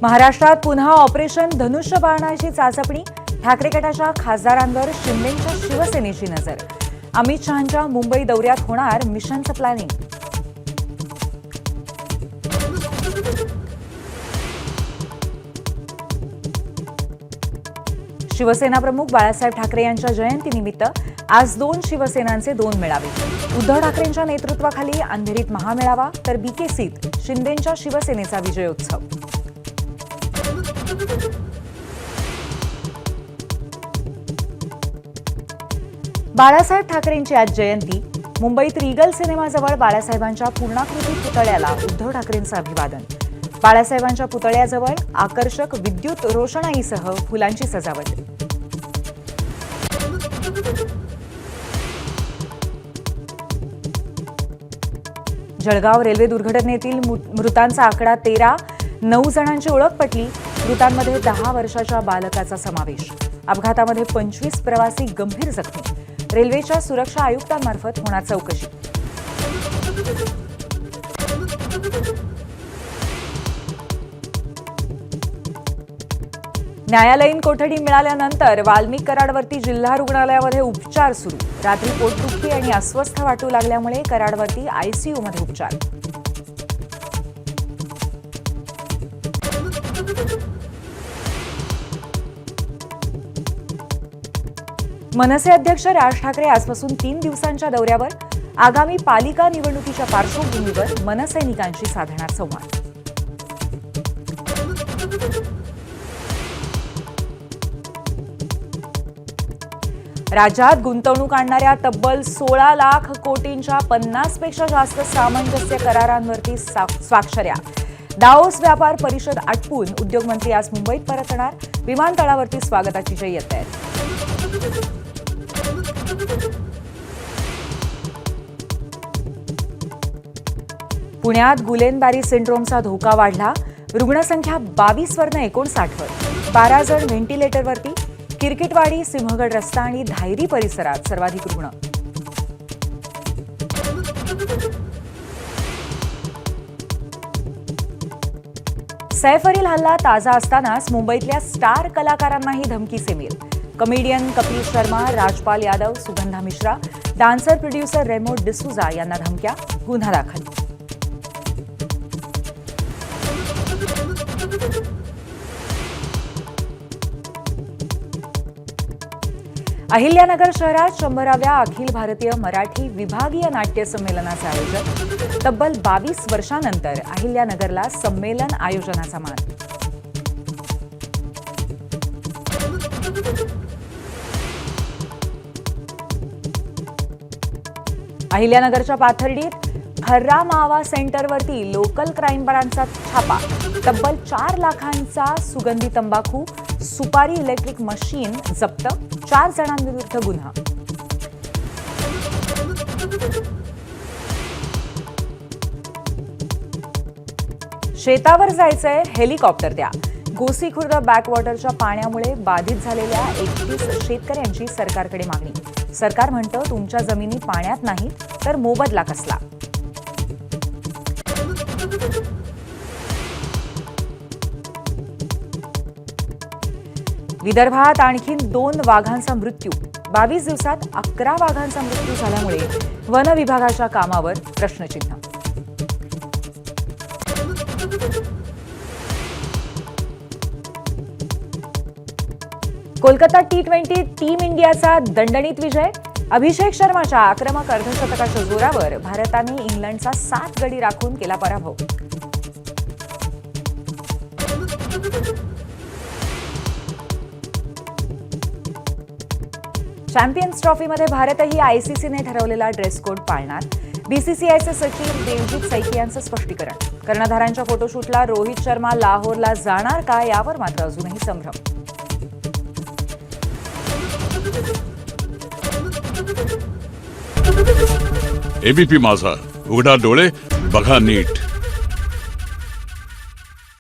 महाराष्ट्रात पुन्हा ऑपरेशन धनुष्यबाणाची चाचपणी. ठाकरे गटाच्या खासदारांवर शिंदेंच्या शिवसेनेची नजर. अमित शहांच्या मुंबई दौऱ्यात होणार मिशनचं प्लॅनिंग. शिवसेना प्रमुख बाळासाहेब ठाकरे यांच्या जयंतीनिमित्त आज 2 शिवसेनांचे 2 मेळावे. उद्धव ठाकरेंच्या नेतृत्वाखाली अंधेरीत महामेळावा तर बीकेसीत शिंदेंच्या शिवसेनेचा विजयोत्सव. बाळासाहेब ठाकरेंची आज जयंती. मुंबईत रिगल सिनेमाजवळ बाळासाहेबांच्या पूर्णाकृती पुतळ्याला उद्धव ठाकरेंचं अभिवादन. बाळासाहेबांच्या पुतळ्याजवळ आकर्षक विद्युत रोषणाईसह फुलांची सजावट. जळगाव रेल्वे दुर्घटनेतील मृतांचा आकडा 13. 9 जणांची ओळख पटली. मृतांमध्ये 10 वर्षाच्या बालकाचा समावेश. अपघातामध्ये 25 प्रवासी गंभीर जखमी. रेल्वेच्या सुरक्षा आयुक्तांमार्फत होणार चौकशी. न्यायालयीन कोठडी मिळाल्यानंतर वाल्मिक कराडवर्ती जिल्हा रुग्णालयामध्ये उपचार सुरू. रात्री पोटदुखी आणि अस्वस्थ वाटू लागल्यामुळे कराडवर्ती आयसीयूमध्ये उपचार. मनसे अध्यक्ष राज ठाकरे आजपासून 3 दिवसांच्या दौऱ्यावर. आगामी पालिका निवडणुकीच्या पार्श्वभूमीवर मनसैनिकांशी साधणार संवाद. राज्यात गुंतवणूक आणणाऱ्या तब्बल 16 लाख कोटींच्या 50 पेक्षा जास्त सामंजस्य करारांवरती स्वाक्षऱ्या. दाओस व्यापार परिषद आटपून उद्योगमंत्री आज मुंबईत परतणार. विमानतळावरती स्वागताची जय्यत तयारी. पुण्यात गुलेनबॅरी सिंड्रोमचा धोका वाढला. रुग्णसंख्या 22 वरून 59 वर. 12 जण व्हेंटिलेटरवरती. किरकिटवाडी, सिंहगड रस्ता आणि धायरी परिसरात सर्वाधिक रुग्ण. सैफरील हल्ला ताजा असतानाच मुंबईतल्या स्टार कलाकारांनाही धमकीचे mail. Comedian Kapil Sharma, Rajpal Yadav, Sugandha Mishra, dancer producer Remo D'Souza यांना धमक्या. गुन्हा दाखल. अहिल्यानगर शहरात 100व्या अखिल भारतीय मराठी विभागीय नाट्य संमेलनाचं आयोजन. तब्बल 22 वर्षांनंतर अहिल्यानगरला संमेलन आयोजनाचा मान. अहिल्यानगरच्या पाथर्डीत खर्रा मावा सेंटरवरती लोकल क्राईम ब्रांचचा छापा. तब्बल 4 लाखांचा सुगंधी तंबाखू, सुपारी इलेक्ट्रिक मशीन जप्त. 4 जणांविरुद्ध गुन्हा. शेतावर जायचंय, हेलिकॉप्टर द्या. गोसीखुर्द बॅकवॉटरच्या पाण्यामुळे बाधित झालेल्या 31 शेतकऱ्यांची सरकारकडे मागणी. सरकार म्हणतं तुमच्या जमिनी पाण्यात नाही तर मोबदला कसला. विदर्भात आणखीन 2 वाघांचा मृत्यू. 22 दिवसात 11 वाघांचा मृत्यू झाल्यामुळे वन विभागाच्या कामावर प्रश्नचिन्ह. कोलकाता T20 टीम इंडियाचा दणदणीत विजय. अभिषेक शर्माच्या आक्रमक अर्धशतकाच्या जोरावर भारताने इंग्लंडचा 7 गडी राखून केला पराभव. चॅम्पियन्स ट्रॉफीमध्ये भारतही आयसीसीने ठरवलेला ड्रेस कोड पाळणार. बीसीसीआयचे सचिव देवजीत सैकी यांचं स्पष्टीकरण. कर्णधारांच्या फोटोशूटला रोहित शर्मा लाहोरला जाणार का यावर मात्र अजूनही संभ्रम. एबीपी माझा, उघडा डोळे बघा नीट.